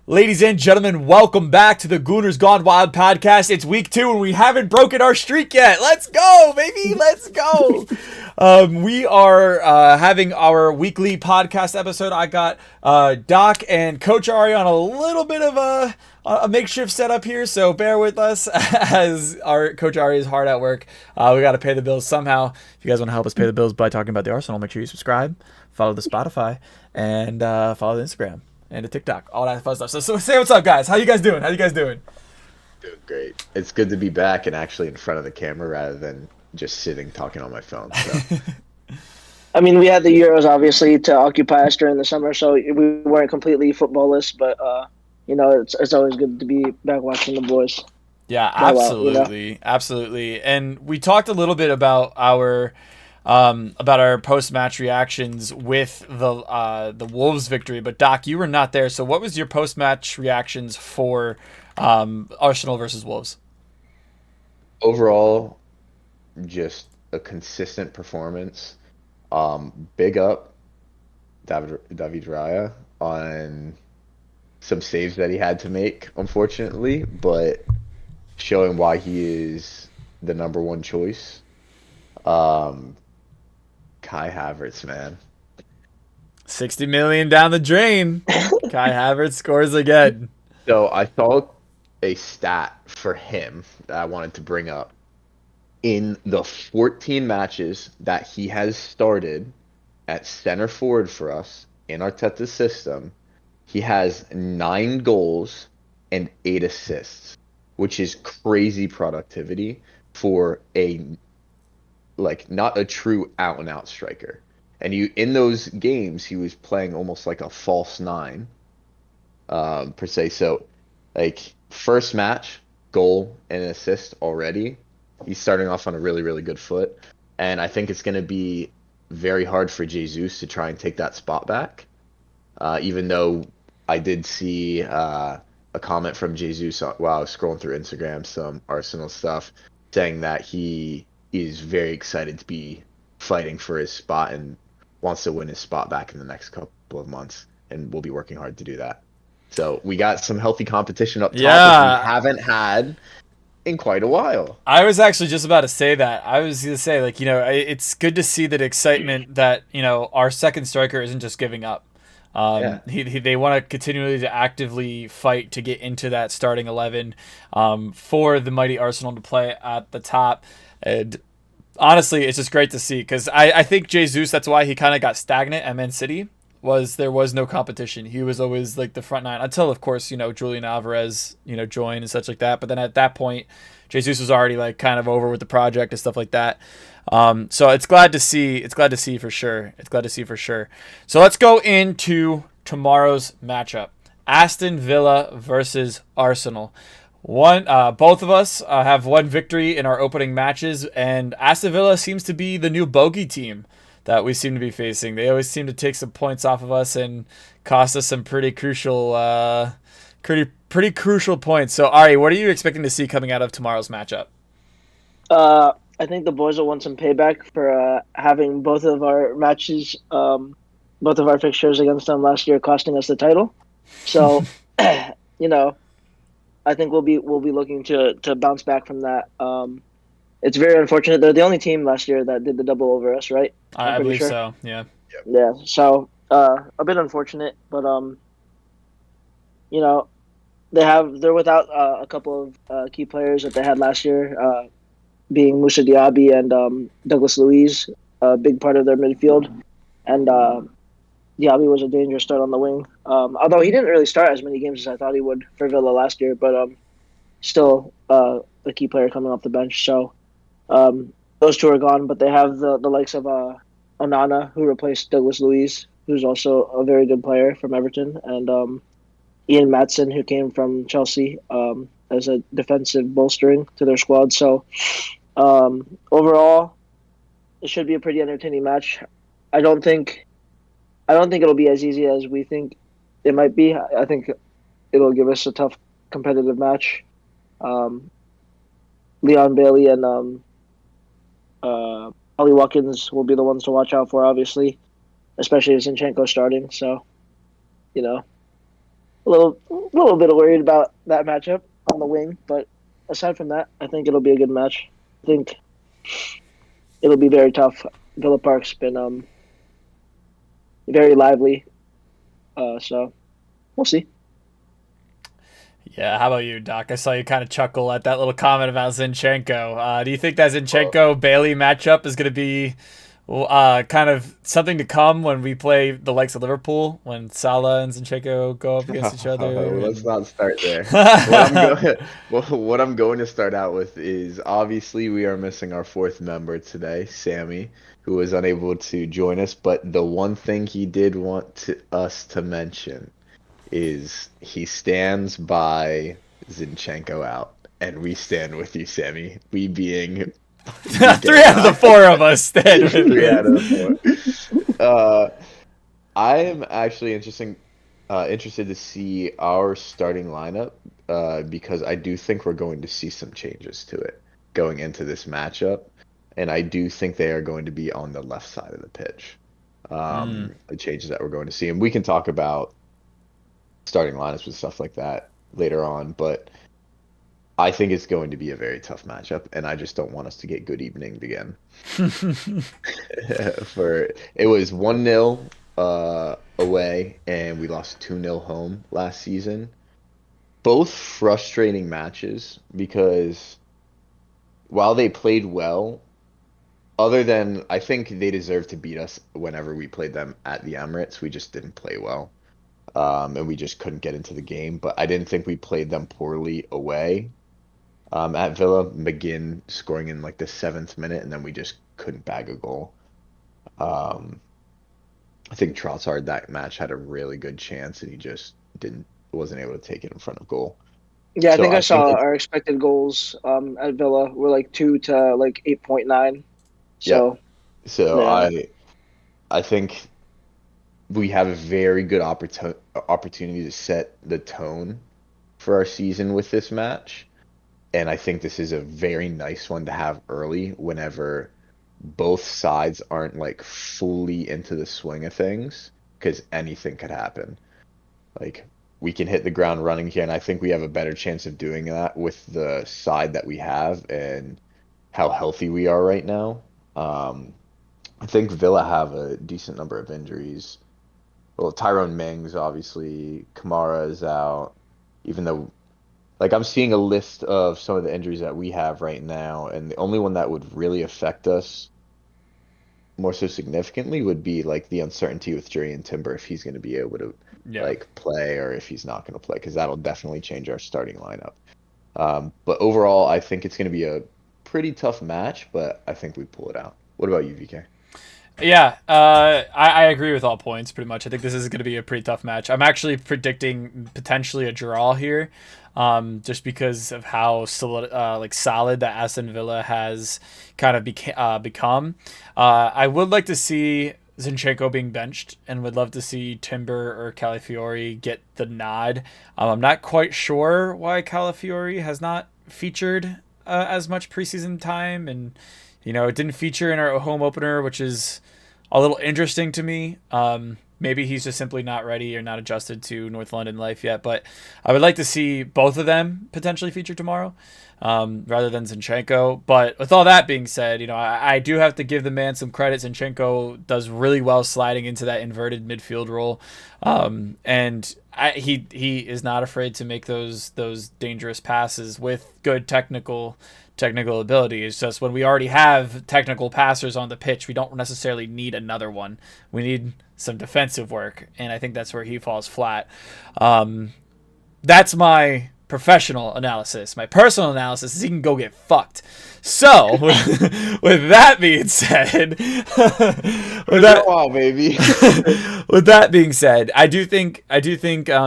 Ladies and gentlemen, welcome back to the Gooners Gone Wild Podcast. It's week 2 and we haven't broken our streak yet. Let's go, baby. Let's go. We are having our weekly podcast episode. I got Doc and Coach Ari on a little bit of a makeshift setup here, so bear with us as our Coach Ari is hard at work. We got to pay the bills somehow. If you guys want to help us pay the bills by talking about the Arsenal, make sure you subscribe, follow the Spotify, and follow the Instagram. And a TikTok, all that fun stuff. So say what's up, guys. How you guys doing? Doing great. It's good to be back and actually in front of the camera rather than just sitting talking on my phone. So. I mean, we had the Euros obviously to occupy us during the summer, so we weren't completely footballless. But it's always good to be back watching the boys. Yeah, absolutely, absolutely. And we talked a little bit about our post-match reactions with the Wolves victory, but Doc, you were not there. So what was your post-match reactions for Arsenal versus Wolves? Overall, just a consistent performance. Big up David Raya on some saves that he had to make, unfortunately, but showing why he is the number one choice. Kai Havertz, man. 60 million down the drain. Kai Havertz scores again. So I saw a stat for him that I wanted to bring up. In the 14 matches that he has started at center forward for us in Arteta's system, he has 9 goals and 8 assists, which is crazy productivity for not a true out-and-out striker. And in those games, he was playing almost like a false 9, per se. So, first match, goal and an assist already. He's starting off on a really, really good foot. And I think it's going to be very hard for Jesus to try and take that spot back. Even though I did see a comment from Jesus while I was scrolling through Instagram, some Arsenal stuff, saying that he is very excited to be fighting for his spot and wants to win his spot back in the next couple of months, and we'll be working hard to do that. So we got some healthy competition up top that we haven't had in quite a while. I was actually just about to say that. I was going to say, it's good to see that excitement that, our second striker isn't just giving up. They want to continually to actively fight to get into that starting 11 for the mighty Arsenal to play at the top. And honestly, it's just great to see because I think Jesus, that's why he kind of got stagnant at Man City, there was no competition. He was always like the front 9 until, of course, Julian Alvarez, joined and such like that. But then at that point, Jesus was already kind of over with the project and stuff like that. So it's glad to see. It's glad to see for sure. So let's go into tomorrow's matchup: Aston Villa versus Arsenal. Both of us have one victory in our opening matches, and Aston Villa seems to be the new bogey team that we seem to be facing. They always seem to take some points off of us and cost us some pretty crucial points. So, Ari, what are you expecting to see coming out of tomorrow's matchup? I think the boys will want some payback for having both of our matches, both of our fixtures against them last year costing us the title. So, I think we'll be looking to bounce back from that. It's very unfortunate. They're the only team last year that did the double over us, right? I believe so. Yeah. Yeah. So a bit unfortunate, but they're without a couple of key players that they had last year, being Moussa Diaby and Douglas Luiz, a big part of their midfield, and Diaby was a dangerous start on the wing. Although he didn't really start as many games as I thought he would for Villa last year, but still a key player coming off the bench. So those two are gone, but they have the likes of Onana, who replaced Douglas Luiz, who's also a very good player from Everton, and Ian Maatsen, who came from Chelsea as a defensive bolstering to their squad. So overall, it should be a pretty entertaining match. I don't think it'll be as easy as we think it might be. I think it'll give us a tough competitive match. Leon Bailey and Ollie Watkins will be the ones to watch out for, obviously, especially if Zinchenko starting. So, little bit worried about that matchup on the wing, but aside from that, I think it'll be a good match. I think it'll be very tough. Villa Park's been very lively, so we'll see. Yeah, how about you, Doc? I saw you kind of chuckle at that little comment about Zinchenko. Do you think that Zinchenko-Bailey matchup is going to be kind of something to come when we play the likes of Liverpool, when Salah and Zinchenko go up against each other? Let's not start there. What I'm going to start out with is obviously we are missing our fourth member today, Sammy, who was unable to join us. But the one thing he did want us to mention is he stands by Zinchenko out, and we stand with you, Sammy. We being 3 out of the 4 of us stand with 3 out of the 4. I am actually interested to see our starting lineup because I do think we're going to see some changes to it going into this matchup, and I do think they are going to be on the left side of the pitch. The changes that we're going to see, and we can talk about starting lineups and stuff like that later on, but I think it's going to be a very tough matchup, and I just don't want us to get good eveninged again. It was 1-0 away, and we lost 2-0 home last season. Both frustrating matches because while they played well, other than I think they deserved to beat us whenever we played them at the Emirates, we just didn't play well. And we just couldn't get into the game. But I didn't think we played them poorly away. At Villa, McGinn scoring in like the 7th minute, and then we just couldn't bag a goal. I think Trossard that match had a really good chance, and he just wasn't able to take it in front of goal. Yeah, I think I saw our expected goals at Villa were like 2 to like 8.9. So, yeah. I think we have a very good opportunity to set the tone for our season with this match. And I think this is a very nice one to have early whenever both sides aren't like fully into the swing of things, because anything could happen. Like we can hit the ground running here, and I think we have a better chance of doing that with the side that we have and how healthy we are right now. I think Villa have a decent number of injuries. Well, Tyrone Mings, obviously, Kamara is out, even though, like, I'm seeing a list of some of the injuries that we have right now, and the only one that would really affect us more so significantly would be, like, the uncertainty with Jurriën Timber, if he's going to be able to, like, play or if he's not going to play, because that'll definitely change our starting lineup. But overall, I think it's going to be a pretty tough match, but I think we pull it out. What about you, VK? Yeah, I agree with all points pretty much. I think this is going to be a pretty tough match. I'm actually predicting potentially a draw here, just because of how solid that Aston Villa has kind of become. I would like to see Zinchenko being benched, and would love to see Timber or Calafiori get the nod. I'm not quite sure why Calafiori has not featured as much preseason time, and it didn't feature in our home opener, which is a little interesting to me. Maybe he's just simply not ready or not adjusted to North London life yet. But I would like to see both of them potentially featured tomorrow rather than Zinchenko. But with all that being said, I do have to give the man some credit. Zinchenko does really well sliding into that inverted midfield role. And he is not afraid to make those dangerous passes with good technical ability. It's just when we already have technical passers on the pitch, we don't necessarily need another one. We need some defensive work, and I think that's where he falls flat. That's my professional analysis. My personal analysis is he can go get fucked. So, with that being said, with that being said, I do think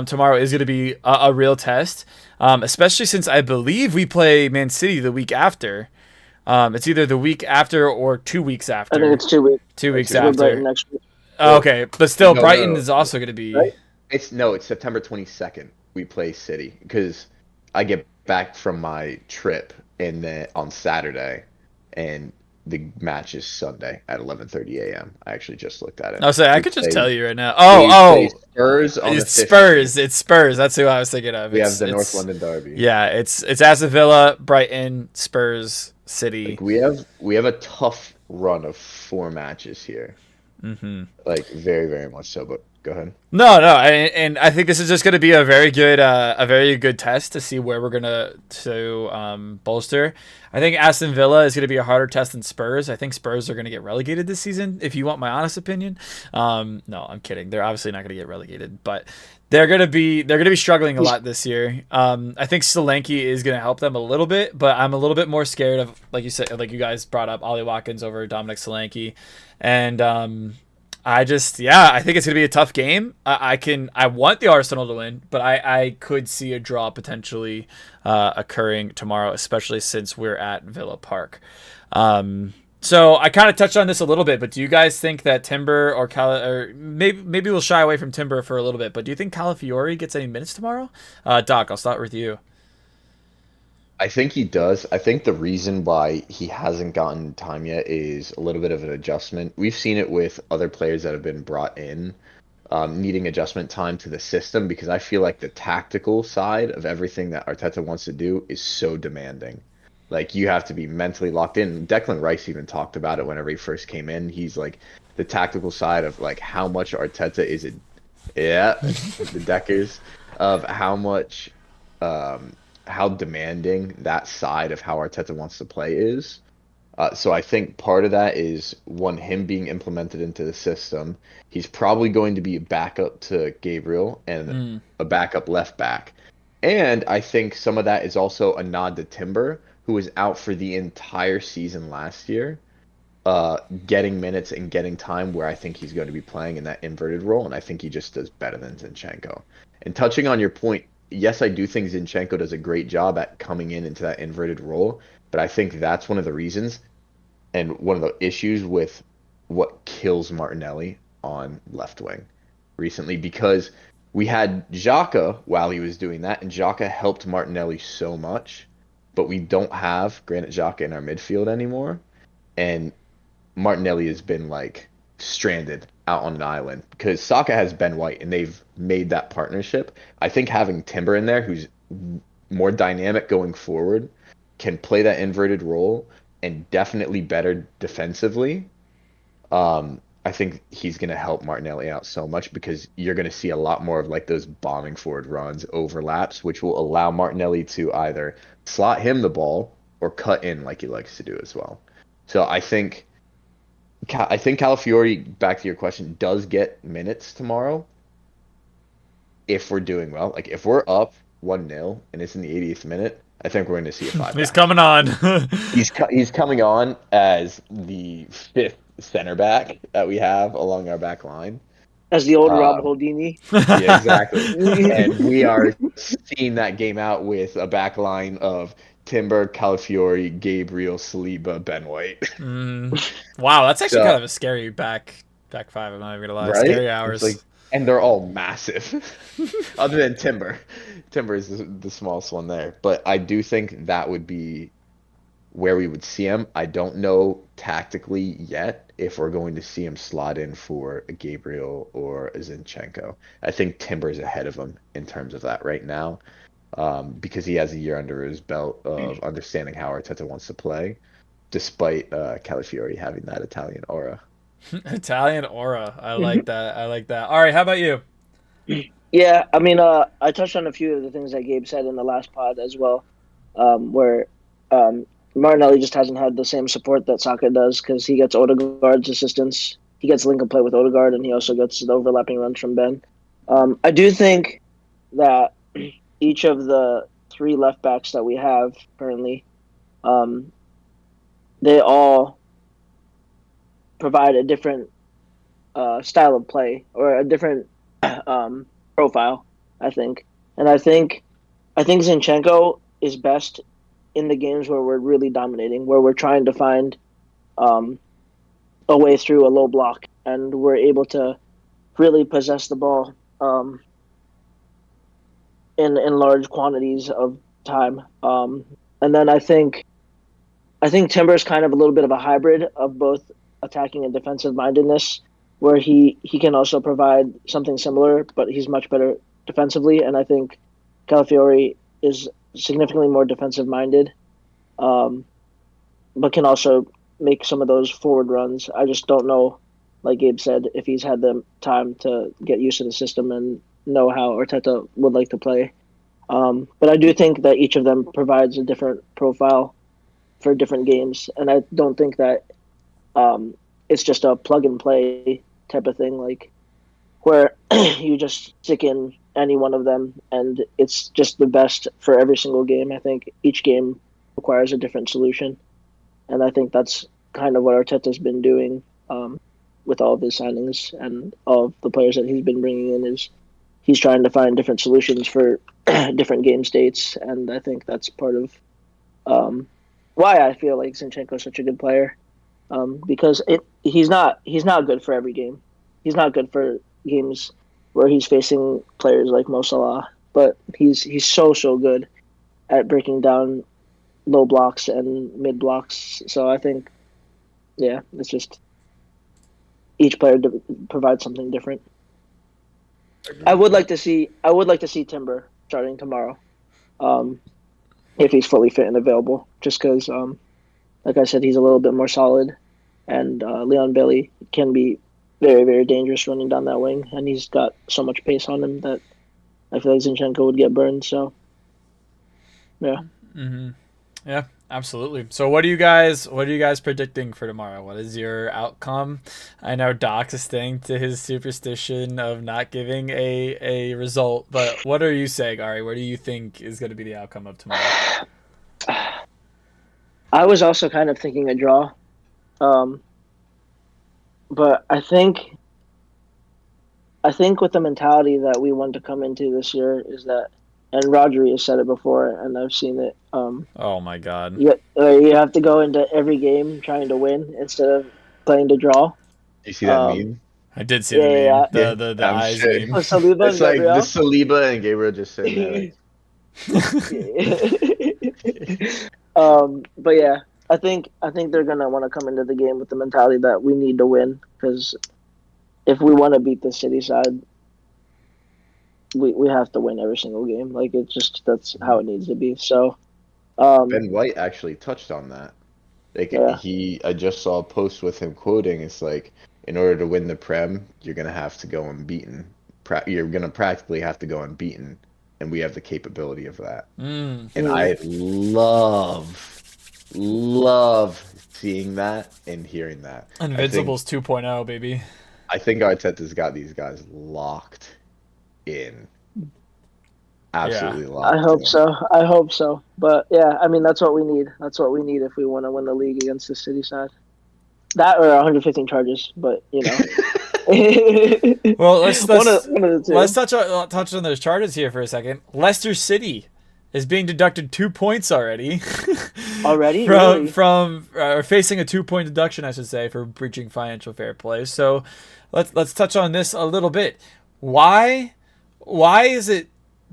tomorrow is going to be a real test. Especially since I believe we play Man City the week after. It's either the week after or 2 weeks after. I think it's 2 weeks. 2 weeks after. Next week. Okay, but still, Brighton is also going to be. Right? It's September 22nd. We play City because I get back from my trip on Saturday, and the match is Sunday at 11:30 a.m. I actually just looked at it. I'll say I We could just play, tell you right now. we play Oh, Spurs on the it's 15th. Spurs. It's Spurs. That's who I was thinking of. We have the North London derby. Yeah, it's Aston Villa, Brighton, Spurs, City. Like we have a tough run of 4 matches here. Mm-hmm. Like very, very much so. But go ahead. No, and I think this is just going to be a very good test to see where we're gonna bolster. I think Aston Villa is going to be a harder test than Spurs. I think Spurs are going to get relegated this season. If you want my honest opinion, no, I'm kidding. They're obviously not going to get relegated, but they're going to be struggling a lot this year. I think Solanke is going to help them a little bit, but I'm a little bit more scared of, like you said, like you guys brought up, Ollie Watkins over Dominic Solanke, and I think it's gonna be a tough game. I want the Arsenal to win, but I could see a draw potentially occurring tomorrow, especially since we're at Villa Park. So I kind of touched on this a little bit, but do you guys think that Timber or maybe we'll shy away from Timber for a little bit, but do you think Calafiori gets any minutes tomorrow? Doc, I'll start with you. I think he does. I think the reason why he hasn't gotten time yet is a little bit of an adjustment. We've seen it with other players that have been brought in, needing adjustment time to the system because I feel like the tactical side of everything that Arteta wants to do is so demanding. Like you have to be mentally locked in. Declan Rice even talked about it whenever he first came in. He's like the tactical side of like how much Arteta is it. Yeah, the Deckers of how much. How demanding that side of how Arteta wants to play is. So I think part of that is him being implemented into the system. He's probably going to be a backup to Gabriel and a backup left back. And I think some of that is also a nod to Timber, who was out for the entire season last year, getting minutes and getting time where I think he's going to be playing in that inverted role. And I think he just does better than Zinchenko. And touching on your point, yes, I do think Zinchenko does a great job at coming into that inverted role, but I think that's one of the reasons and one of the issues with what kills Martinelli on left wing recently, because we had Xhaka while he was doing that, and Xhaka helped Martinelli so much, but we don't have Granit Xhaka in our midfield anymore, and Martinelli has been like stranded out on an island because Saka has Ben White and they've made that partnership. I think having Timber in there, who's more dynamic going forward, can play that inverted role and definitely better defensively. I think he's going to help Martinelli out so much because you're going to see a lot more of like those bombing forward runs, overlaps, which will allow Martinelli to either slot him the ball or cut in like he likes to do as well. So I think Calafiori, back to your question, does get minutes tomorrow if we're doing well. Like, if we're up 1-0 and it's in the 80th minute, I think we're going to see a 5 He's coming on. He's coming on as the 5th center back that we have along our back line. As the old Rob Holdini. Yeah, exactly. And we are seeing that game out with a back line of Timber, Calafiori, Gabriel, Saliba, Ben White. Wow, that's actually kind of a scary back 5. I'm not even gonna lie. Right? Scary hours. And they're all massive, other than Timber. Timber is the smallest one there. But I do think that would be where we would see him. I don't know tactically yet if we're going to see him slot in for a Gabriel or a Zinchenko. I think Timber's ahead of him in terms of that right now. Because he has a year under his belt of understanding how Arteta wants to play, despite Calafiori having that Italian aura. Italian aura. I like that. All right, how about you? Yeah, I mean, I touched on a few of the things that Gabe said in the last pod as well, where Martinelli just hasn't had the same support that Saka does because he gets Odegaard's assistance. He gets link and play with Odegaard, and he also gets the overlapping runs from Ben. I do think that each of the 3 left backs that we have currently, they all provide a different style of play or a different profile, I think. And I think Zinchenko is best in the games where we're really dominating, where we're trying to find a way through a low block and we're able to really possess the ball in large quantities of time. And then I think I think Timber's kind of a little bit of a hybrid of both attacking and defensive mindedness, where he can also provide something similar, but he's much better defensively. And I think Calafiori is significantly more defensive minded, um, but can also make some of those forward runs. I just don't know, like Gabe said, if he's had the time to get used to the system and know how Arteta would like to play. But I do think that each of them provides a different profile for different games, and I don't think that it's just a plug and play type of thing, like where you just stick in any one of them and it's just the best for every single game. I think each game requires a different solution, and I think that's kind of what Arteta's been doing with all of his signings and all of the players that he's been bringing in. Is he's trying to find different solutions for different game states, and I think that's part of why I feel like Zinchenko is such a good player. Because he's not good for every game. He's not good for games where he's facing players like Mo Salah, but he's so good at breaking down low blocks and mid blocks. So I think, yeah, it's just each player provides something different. I would like to see Timber starting tomorrow, if he's fully fit and available. Just because, like I said, he's a little bit more solid, and Leon Bailey can be very, very dangerous running down that wing, and he's got so much pace on him that I feel like Zinchenko would get burned. So, yeah. Mm-hmm. Yeah, absolutely. So what are you guys predicting for tomorrow? What is your outcome? I know Doc is staying to his superstition of not giving a result, but what are you saying, Ari? What do you think is going to be the outcome of tomorrow? I was also kind of thinking a draw. But I think with the mentality that we want to come into this year is that, and Rodri has said it before, and I've seen it. Oh my God! You have to go into every game trying to win instead of playing to draw. You see that meme? I did see the meme. Yeah. The eyes sure. meme. Saliba it's like the Saliba and Gabriel just sitting there. But yeah, I think they're gonna want to come into the game with the mentality that we need to win, because if we want to beat the City side, we have to win every single game. Like, it's just, that's how it needs to be. So Ben White actually touched on that. Like, yeah. I just saw a post with him quoting, it's like, in order to win the Prem, you're gonna have to go unbeaten. You're gonna practically have to go unbeaten, and we have the capability of that. And I love seeing that and hearing that. Invincibles 2.0, baby. I think Arteta's got these guys locked in. Absolutely locked. I hope so. But yeah, I mean, that's what we need. That's what we need if we want to win the league against the City side. That or 115 charges, but you know. Well, let's one of the two. Let's touch on those charges here for a second. Leicester City is being deducted 2 points already. Already? From facing a 2-point deduction, I should say, for breaching financial fair play. So let's touch on this a little bit. Why is it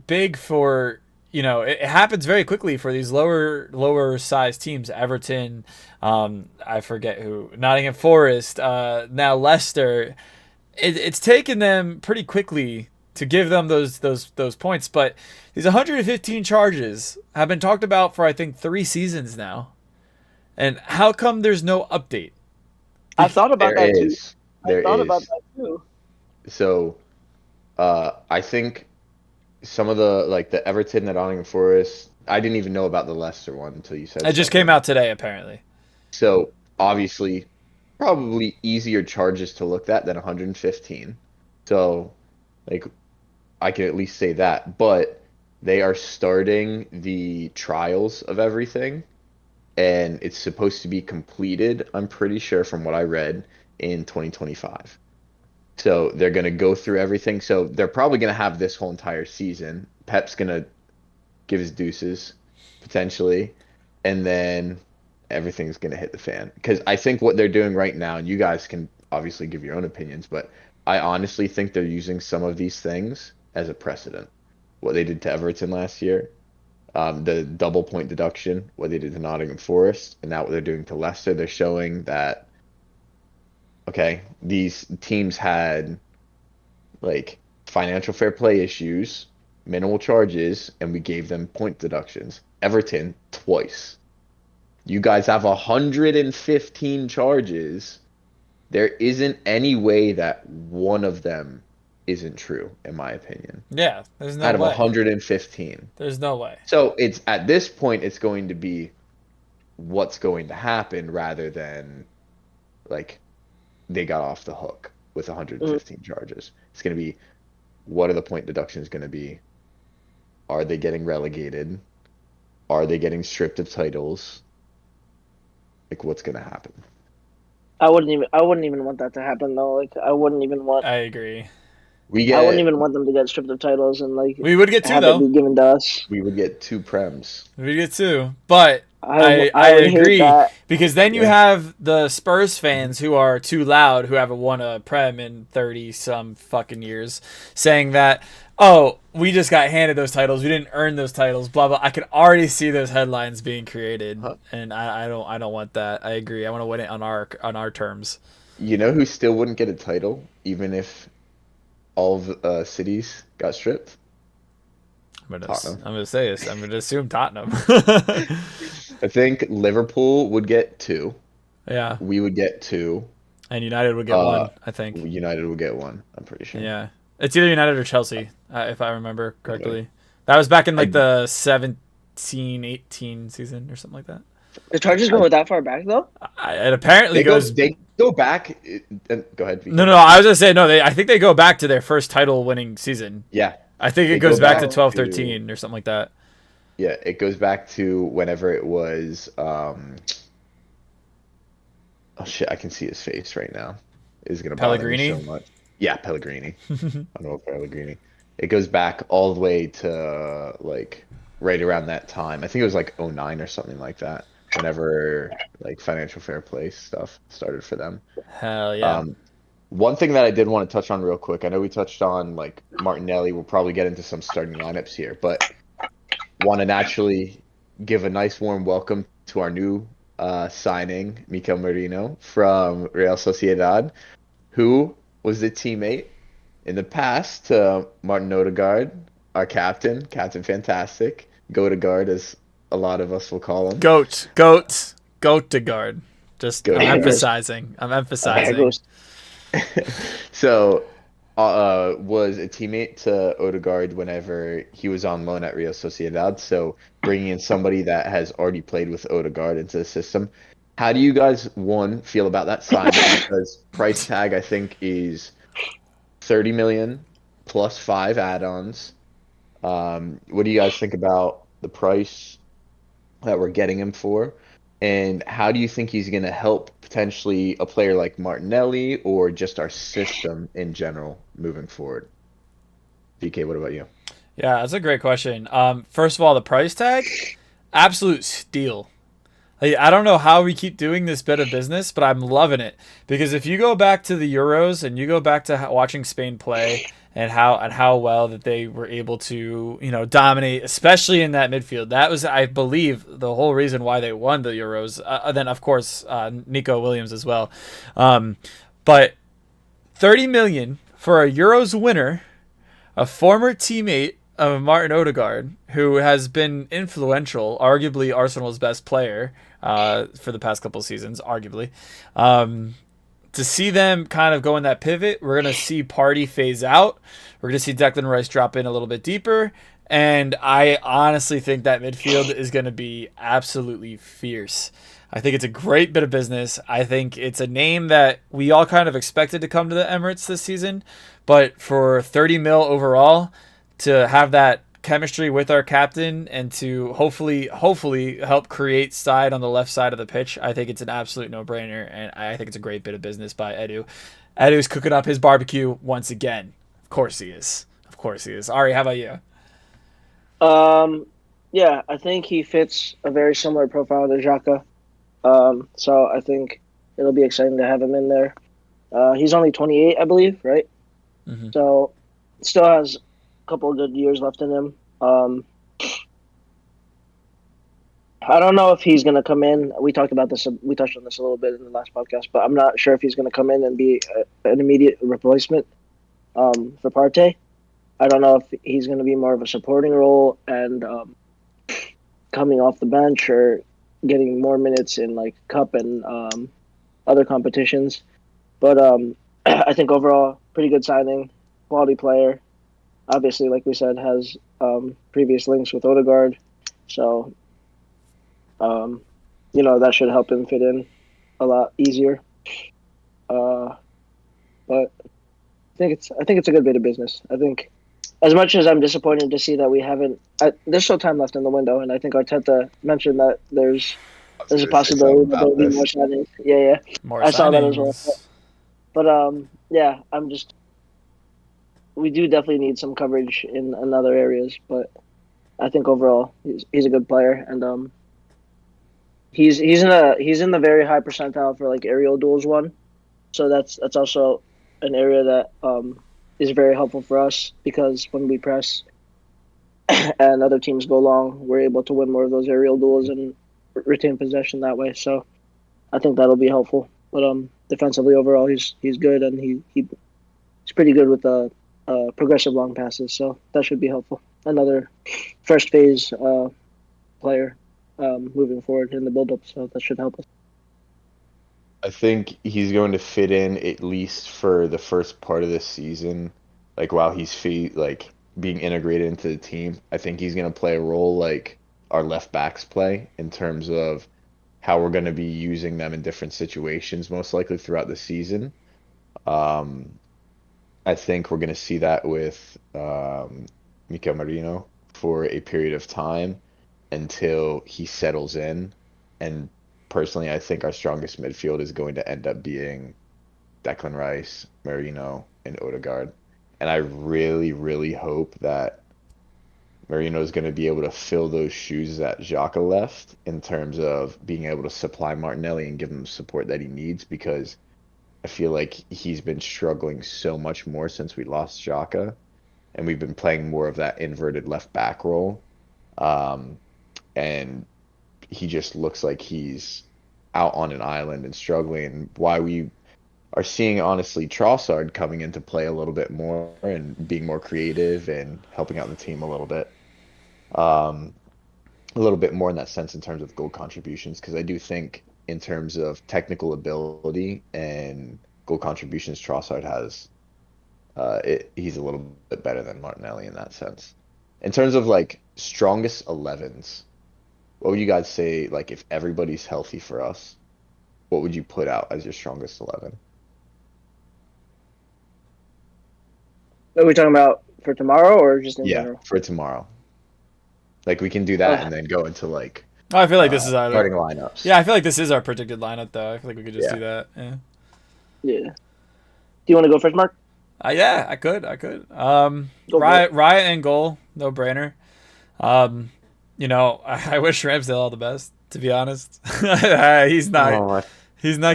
big for, it happens very quickly for these lower sized teams, Everton, I forget who, Nottingham Forest, now Leicester. It's taken them pretty quickly to give them those points, but these 115 charges have been talked about for, I think, 3 seasons now. And how come there's no update? I thought about that too. So, I think some of the Everton, the Nottingham Forest, I didn't even know about the Leicester one until you said it. Just came out today, apparently. So, obviously, probably easier charges to look at than 115. So, I can at least say that. But they are starting the trials of everything, and it's supposed to be completed, I'm pretty sure from what I read, in 2025. So they're going to go through everything. So they're probably going to have this whole entire season. Pep's going to give his deuces, potentially, and then everything's going to hit the fan. Because I think what they're doing right now, and you guys can obviously give your own opinions, but I honestly think they're using some of these things as a precedent. What they did to Everton last year, the double point deduction, what they did to Nottingham Forest, and now what they're doing to Leicester. They're showing that, okay, these teams had like financial fair play issues, minimal charges, and we gave them point deductions. Everton twice. You guys have 115 charges. There isn't any way that one of them isn't true, in my opinion. Yeah, there's no Out of way. 115. There's no way. So it's at this point, it's going to be what's going to happen rather than like they got off the hook with 115 charges. It's going to be, what are the point deductions going to be? Are they getting relegated? Are they getting stripped of titles? Like, what's going to happen? I wouldn't even want that to happen though. Like I wouldn't even want. I agree. I wouldn't even want them to get stripped of titles and like We would get 2 have though. it be given to us. We would get 2 prems. We get 2, but I would hate agree that. because then you have the Spurs fans who are too loud, who haven't won a Prem in 30 some fucking years, saying that, oh, we just got handed those titles, we didn't earn those titles, blah blah. I can already see those headlines being created, and I don't want that. I agree. I want to win it on our terms. You know who still wouldn't get a title even if all of cities got stripped? I'm gonna say this. I'm gonna assume Tottenham. I think Liverpool would get 2. Yeah. We would get 2. And United would get 1, I think. United would get 1, I'm pretty sure. Yeah. It's either United or Chelsea, if I remember correctly. That was back in like the 17-18 season or something like that. The charges go that far back though? It apparently they go back. Go ahead. No, I was gonna say no. I think they go back to their first title-winning season. Yeah. I think it goes back to 12-13 or something like that. Yeah, it goes back to whenever it was. Oh shit! I can see his face right now. It's gonna bother me so much. Yeah, Pellegrini. I don't know Pellegrini. It goes back all the way to like right around that time. I think it was like 09 or something like that. Whenever like financial fair play stuff started for them. Hell yeah. One thing that I did want to touch on real quick. I know we touched on like Martinelli. We'll probably get into some starting lineups here, but want to naturally give a nice warm welcome to our new signing, Mikel Merino from Real Sociedad, who was a teammate in the past to Martin Odegaard, our captain Fantastic, Godegaard as a lot of us will call him. Goat-to-guard. I'm emphasizing. So, was a teammate to Odegaard whenever he was on loan at Real Sociedad. So, bringing in somebody that has already played with Odegaard into the system. How do you guys, feel about that sign? Because price tag, I think, is 30 million plus 5 add-ons. What do you guys think about the price that we're getting him for? And how do you think he's going to help potentially a player like Martinelli or just our system in general moving forward? DK, what about you? Yeah, that's a great question. First of all, the price tag, absolute steal. Like, I don't know how we keep doing this bit of business, but I'm loving it. Because if you go back to the Euros and you go back to watching Spain play and how well that they were able to, dominate, especially in that midfield. That was, I believe, the whole reason why they won the Euros. Then, of course, Nico Williams as well. But 30 million for a Euros winner, a former teammate of Martin Odegaard, who has been influential, arguably Arsenal's best player for the past couple of seasons, arguably. To see them kind of go in that pivot, we're going to see Partey phase out. We're going to see Declan Rice drop in a little bit deeper. And I honestly think that midfield is going to be absolutely fierce. I think it's a great bit of business. I think it's a name that we all kind of expected to come to the Emirates this season. But for 30 mil overall, to have that chemistry with our captain and to hopefully help create side on the left side of the pitch, I think it's an absolute no-brainer, and I think it's a great bit of business by Edu. Edu's cooking up his barbecue once again. Of course he is. Ari, how about you? Yeah, I think he fits a very similar profile to Xhaka. So I think it'll be exciting to have him in there. He's only 28, I believe, right? Mm-hmm. So still has couple of good years left in him. I don't know if he's going to come in. We talked about this. We touched on this a little bit in the last podcast, but I'm not sure if he's going to come in and be an immediate replacement for Partey. I don't know if he's going to be more of a supporting role and coming off the bench or getting more minutes in like cup and other competitions. But I think overall, pretty good signing, quality player. Obviously, like we said, has previous links with Odegaard, so that should help him fit in a lot easier. But I think it's a good bit of business. I think, as much as I'm disappointed to see that we haven't, there's still time left in the window, and I think Arteta mentioned that there's a possibility that there'll be more signings. Yeah. More I signings. saw that as well. But yeah, we do definitely need some coverage in other areas, but I think overall he's a good player, and he's in the very high percentile for like aerial duels won, so that's also an area that is very helpful for us, because when we press and other teams go long, we're able to win more of those aerial duels and retain possession that way. So I think that'll be helpful. But defensively overall, he's good, and he's pretty good with the progressive long passes. So that should be helpful. Another first phase player moving forward in the build-up. So that should help us. I think he's going to fit in at least for the first part of this season, like while he's being integrated into the team. I think he's going to play a role like our left backs play in terms of how we're going to be using them in different situations, most likely throughout the season. I think we're going to see that with Mikel Merino for a period of time until he settles in. And personally, I think our strongest midfield is going to end up being Declan Rice, Merino, and Odegaard. And I really, really hope that Merino is going to be able to fill those shoes that Xhaka left in terms of being able to supply Martinelli and give him the support that he needs, because I feel like he's been struggling so much more since we lost Xhaka, and we've been playing more of that inverted left back role. And he just looks like he's out on an island and struggling. Why we are seeing, honestly, Trossard coming into play a little bit more and being more creative and helping out the team a little bit. A little bit more in that sense in terms of goal contributions, because I do think in terms of technical ability and goal contributions, Trossard has he's a little bit better than Martinelli in that sense. In terms of like strongest 11s, what would you guys say, like if everybody's healthy for us, what would you put out as your strongest 11? Are we talking about for tomorrow or just in general? Yeah, for tomorrow. Like we can do that and then go into like I feel like this is our starting lineups. Yeah, I feel like this is our predicted lineup though. I feel like we could just do that. Yeah. Yeah. Do you want to go first, Mark? Yeah, I could. Raya in goal, no brainer. I wish Ramsdale all the best, to be honest. He's not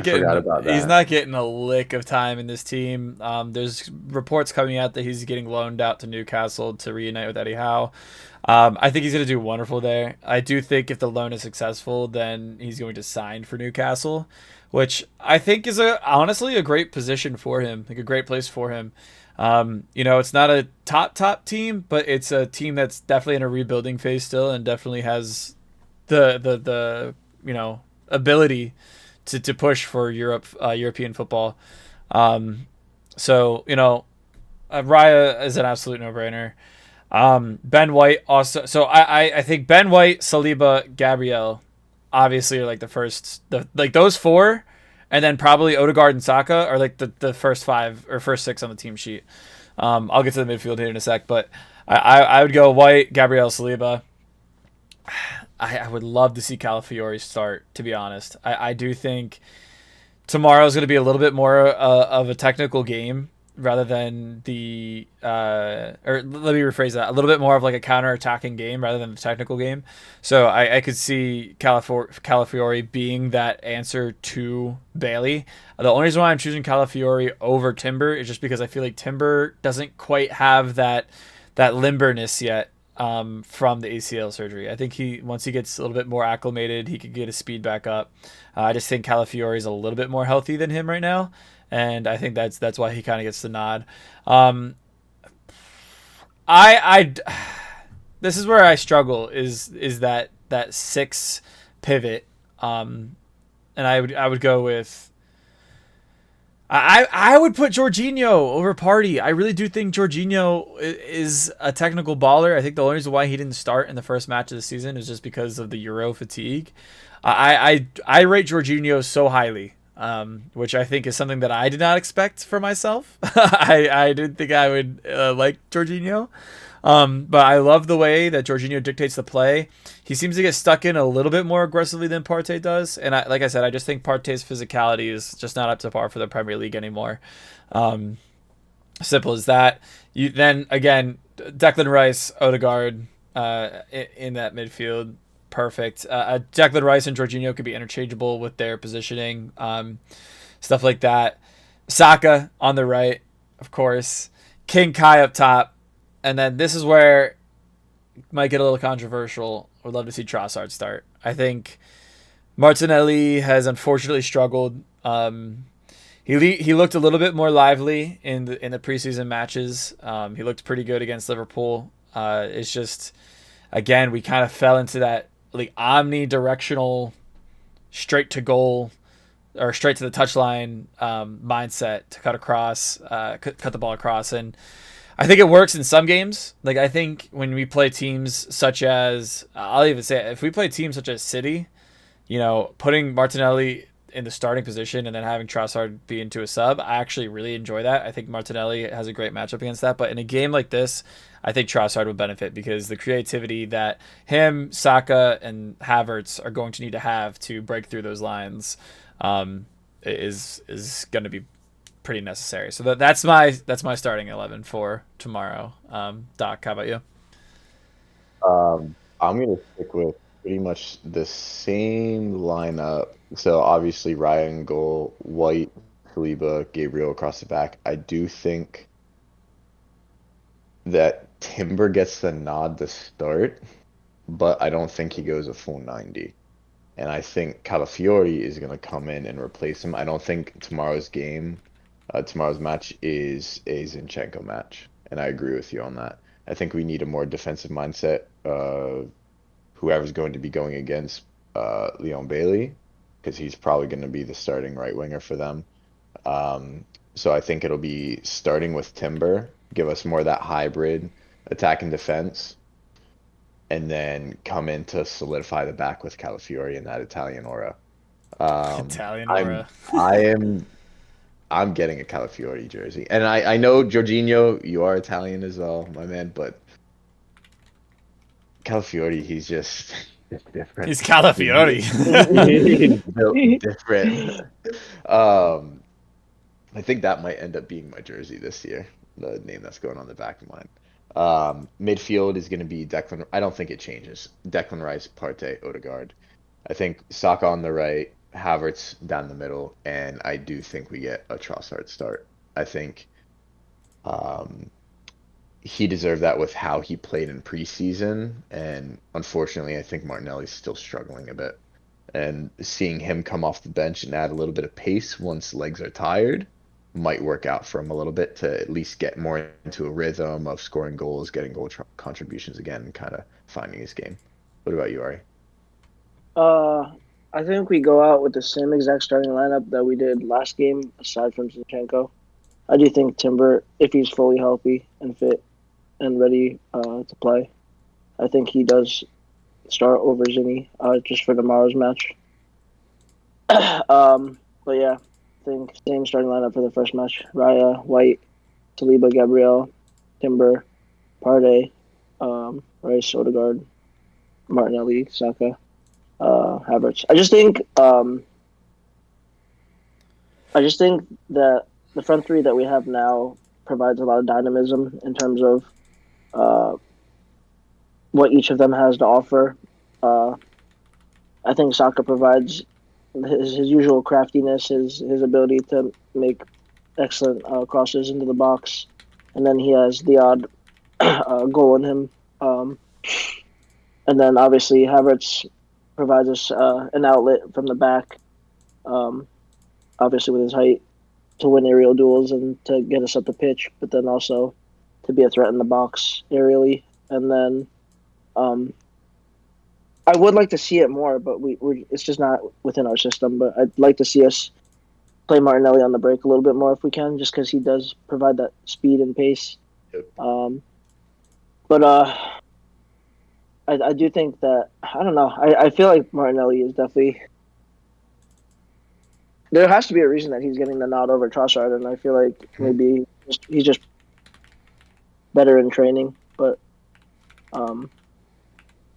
getting a lick of time in this team. There's reports coming out that he's getting loaned out to Newcastle to reunite with Eddie Howe. I think he's going to do wonderful there. I do think if the loan is successful, then he's going to sign for Newcastle, which I think is honestly a great position for him, like a great place for him. It's not a top team, but it's a team that's definitely in a rebuilding phase still, and definitely has the ability to push for European football. Raya is an absolute no-brainer. Ben White also. So I think Ben White, Saliba, Gabriel, obviously are like those four, and then probably Odegaard and Saka are like the first five or first six on the team sheet. I'll get to the midfield here in a sec, but I would go White, Gabriel, Saliba. I would love to see Calafiori start, to be honest. I do think tomorrow is going to be a little bit more of a technical game rather than or let me rephrase that, a little bit more of like a counter-attacking game rather than a technical game. So I could see Calafiori being that answer to Bailey. The only reason why I'm choosing Calafiori over Timber is just because I feel like Timber doesn't quite have that limberness yet. from the ACL surgery. I think once he gets a little bit more acclimated, he could get his speed back up. I just think Calafiore is a little bit more healthy than him right now, and I think that's why he kind of gets the nod. I this is where I struggle is that 6 pivot, and I would go with. I would put Jorginho over Partey. I really do think Jorginho is a technical baller. I think the only reason why he didn't start in the first match of the season is just because of the Euro fatigue. I rate Jorginho so highly, which I think is something that I did not expect for myself. I didn't think I would like Jorginho. But I love the way that Jorginho dictates the play. He seems to get stuck in a little bit more aggressively than Partey does. And like I said, I just think Partey's physicality is just not up to par for the Premier League anymore. Simple as that. Then again, Declan Rice, Odegaard in that midfield. Perfect. Declan Rice and Jorginho could be interchangeable with their positioning. Stuff like that. Saka on the right, of course. King Kai up top. And then this is where it might get a little controversial. Would love to see Trossard start. I think Martinelli has unfortunately struggled. He looked a little bit more lively in the preseason matches. He looked pretty good against Liverpool. It's just, again, we kind of fell into that like omnidirectional, straight to goal or straight to the touchline mindset to cut across, cut the ball across. And I think it works in some games. Like, I think when we play teams such as, I'll even say it, if we play teams such as City, putting Martinelli in the starting position and then having Trossard be into a sub, I actually really enjoy that. I think Martinelli has a great matchup against that. But in a game like this, I think Trossard would benefit because the creativity that him, Saka, and Havertz are going to need to have to break through those lines is going to be pretty necessary. So that's my starting 11 for tomorrow. Doc, how about you? I'm gonna stick with pretty much the same lineup. So obviously Ryan goal, White, Saliba, Gabriel across the back. I do think that Timber gets the nod to start, but I don't think he goes a full 90. And I think Calafiore is gonna come in and replace him. I don't think tomorrow's match is a Zinchenko match, and I agree with you on that. I think we need a more defensive mindset. Whoever's going to be going against Leon Bailey, because he's probably going to be the starting right winger for them. So I think it'll be starting with Timber, give us more of that hybrid attack and defense, and then come in to solidify the back with Calafiore and that Italian aura. Italian aura. I'm getting a Calafiore jersey. And I know, Jorginho, you are Italian as well, my man, but Calafiore, he's just different. He's Calafiore. He's built different. I think that might end up being my jersey this year, the name that's going on the back of mine. Midfield is going to be Declan. I don't think it changes. Declan Rice, Partey, Odegaard. I think Saka on the right, Havertz down the middle, and I do think we get a Trossard start. I think he deserved that with how he played in preseason, and unfortunately, I think Martinelli's still struggling a bit. And seeing him come off the bench and add a little bit of pace once legs are tired might work out for him a little bit to at least get more into a rhythm of scoring goals, getting goal contributions again, and kind of finding his game. What about you, Ari? I think we go out with the same exact starting lineup that we did last game, aside from Zinchenko. I do think Timber, if he's fully healthy and fit and ready to play, I think he does start over Zinni just for tomorrow's match. But yeah, I think same starting lineup for the first match. Raya, White, Saliba, Gabriel, Timber, Partey, Rice, Odegaard, Martinelli, Saka, Havertz. I just think that the front three that we have now provides a lot of dynamism in terms of what each of them has to offer. I think Saka provides his usual craftiness, his ability to make excellent crosses into the box, and then he has the odd goal in him And then obviously Havertz provides us an outlet from the back, obviously with his height, to win aerial duels and to get us up the pitch, but then also to be a threat in the box aerially. And then I would like to see it more, but it's just not within our system. But I'd like to see us play Martinelli on the break a little bit more if we can, just because he does provide that speed and pace. Yep. But I do think that, I don't know, I feel like Martinelli is definitely, there has to be a reason that he's getting the nod over Trossard, and I feel like maybe he's just better in training, but I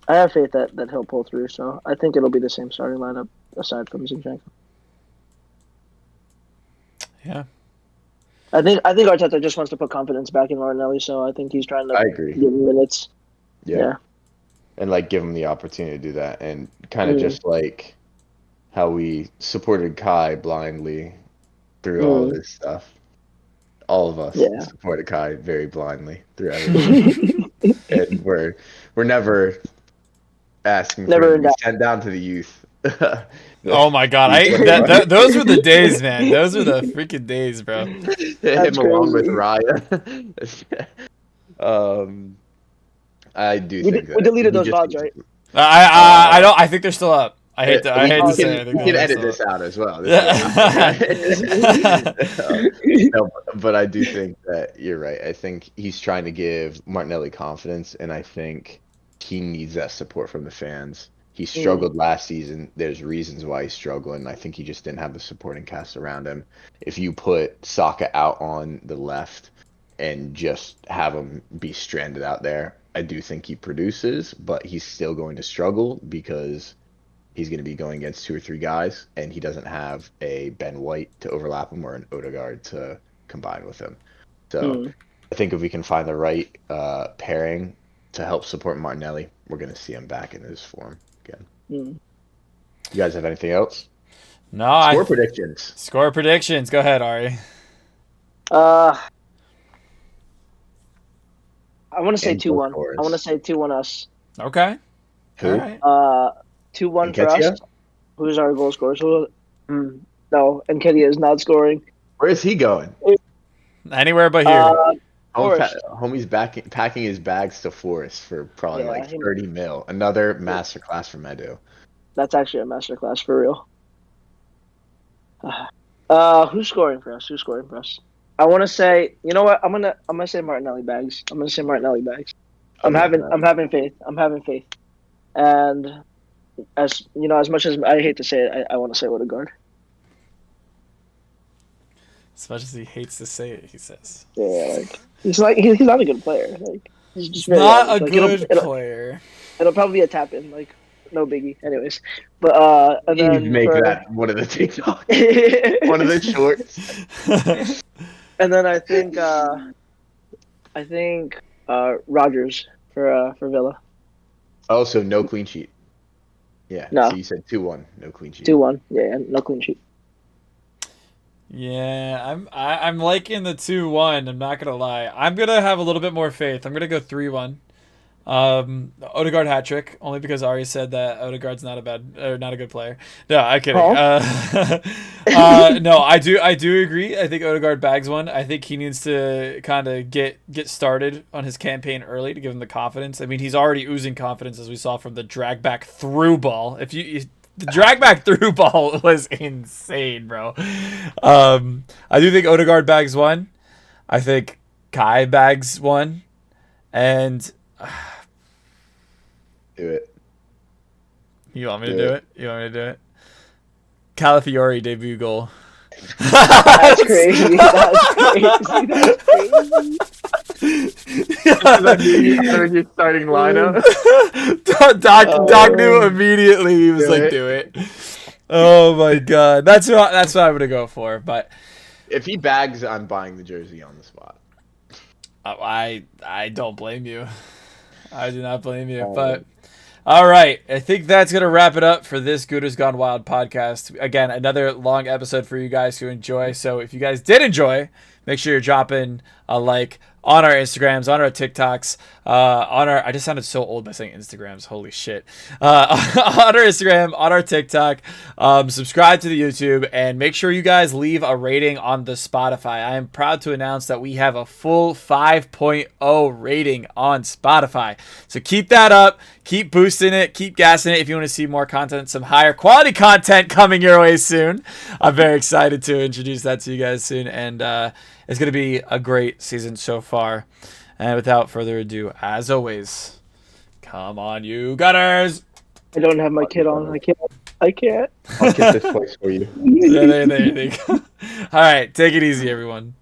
have faith that he'll pull through, so I think it'll be the same starting lineup aside from Zinchenko. Yeah. I think Arteta just wants to put confidence back in Martinelli, so I think he's trying to I agree. give him minutes. Yeah. And like give him the opportunity to do that, and kind of just like how we supported Kai blindly through all of this stuff. All of us supported Kai very blindly through everything. And we're never asking for him to be sent down to the youth. Oh my god, those were the days, man. Those were the freaking days, bro. That's along with crazy. Raya. I do think we deleted those VODs, right? I don't. I think they're still up. I hate to say it. We can edit this out as well. No, but I do think that you're right. I think he's trying to give Martinelli confidence, and I think he needs that support from the fans. He struggled last season. There's reasons why he's struggling. I think he just didn't have the supporting cast around him. If you put Saka out on the left and just have him be stranded out there, I do think he produces, but he's still going to struggle because he's going to be going against 2 or 3 guys, and he doesn't have a Ben White to overlap him or an Odegaard to combine with him. So I think if we can find the right pairing to help support Martinelli, we're going to see him back in his form again. You guys have anything else? No. Score predictions. Score predictions. Go ahead, Ari. I want to say 2-1. I want to say 2-1 us. Okay. Who? All right. 2-1 for us. Who's our goal scorers? No, Nketiah is not scoring. Where is he going? Anywhere but here. Homie's packing his bags to Forest for probably 30 mil. Another masterclass from Edu. That's actually a masterclass for real. Who's scoring for us? I want to say, you know what? I'm gonna say Martinelli bags. I'm having faith. And as you know, as much as I hate to say it, I want to say Odegaard. As much as he hates to say it, he says. Yeah, he's not a good player. He's just not a good player. It'll probably be a tap in, no biggie. Anyways, but and then make that one of the TikToks, one of the shorts. And then I think Rodgers for Villa. Oh, so no clean sheet. Yeah. No. So you said 2-1, no clean sheet. 2-1. Yeah, no clean sheet. Yeah, I'm liking the 2-1. I'm not gonna lie. I'm gonna have a little bit more faith. I'm gonna go 3-1. Odegaard hat trick, only because Ari said that Odegaard's not a good player. No, I'm kidding. No, I do agree. I think Odegaard bags one. I think he needs to kind of get started on his campaign early to give him the confidence. I mean, he's already oozing confidence, as we saw from the drag back through ball. The drag back through ball was insane, bro. I do think Odegaard bags one. I think Kai bags one, and. Do it. You want me to do it? Calafiori debut goal. That's crazy. Your starting lineup. Doc knew immediately. He was do it. Oh my god, that's what I'm gonna go for. But if he bags, I'm buying the jersey on the spot. I don't blame you. I do not blame you. But all right, I think that's going to wrap it up for this Gooners Gone Wild podcast. Again, another long episode for you guys to enjoy. So if you guys did enjoy, make sure you're dropping a like on our Instagrams, on our TikToks, I just sounded so old by saying Instagrams. Holy shit. On our Instagram, on our TikTok, subscribe to the YouTube, and make sure you guys leave a rating on the Spotify. I am proud to announce that we have a full 5.0 rating on Spotify. So keep that up. Keep boosting it. Keep gassing it if you want to see more content, some higher quality content coming your way soon. I'm very excited to introduce that to you guys soon, and it's going to be a great season so far. And without further ado, as always, come on, you Gunners! I don't have my kid on. I can't. I'll get this place for you. There you go. All right, take it easy, everyone.